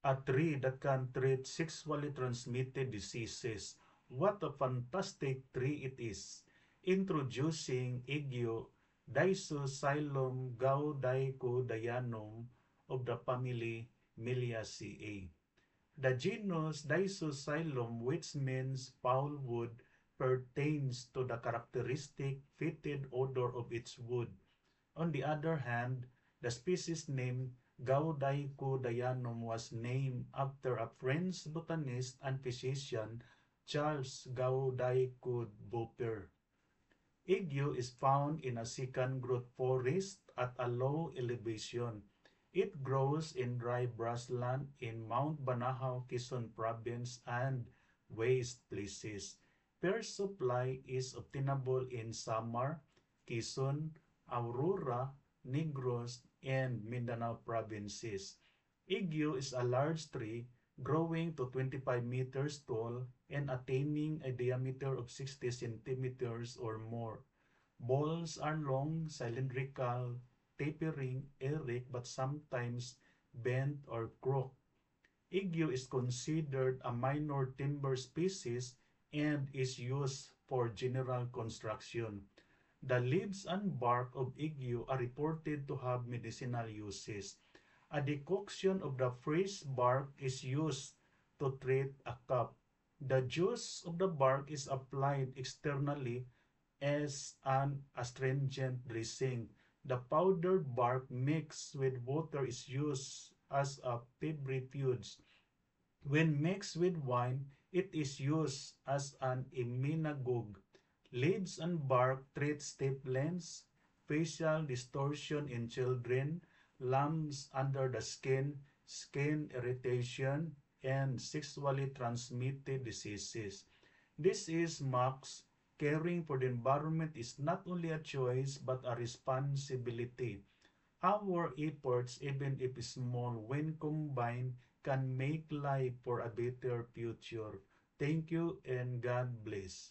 A tree that can treat sexually transmitted diseases. What a fantastic tree it is. Introducing Aegyo Disoxylum gaudicodayanum of the family Meliaceae. The genus Disoxylum, which means foul wood, pertains to the characteristic fetid odor of its wood. On the other hand, the species name Gaudicodayanum was named after a French botanist and physician, Charles Gaudicourt-Beaupre. Ague is found in a second growth forest at a low elevation. It grows in dry grassland in Mount Banahaw, Quezon Province and waste places. Fair supply is obtainable in Samar, Quezon, Aurora, Negros, and Mindanao provinces. Ague is a large tree growing to 25 meters tall and attaining a diameter of 60 centimeters or more. Balls are long, cylindrical, tapering, eric, but sometimes bent or crooked. Ague is considered a minor timber species and is used for general construction. The leaves and bark of ague are reported to have medicinal uses. A decoction of the fresh bark is used to treat a cough. The juice of the bark is applied externally as an astringent dressing. The powdered bark mixed with water is used as a febrifuge. When mixed with wine, it is used as an immunagogue. Leaves and bark treat stiffness, facial distortion in children, lumps under the skin irritation, and sexually transmitted diseases. This is Max. Caring for the environment is not only a choice but a responsibility. Our efforts, even if small, when combined, can make life for a better future. Thank you and God bless.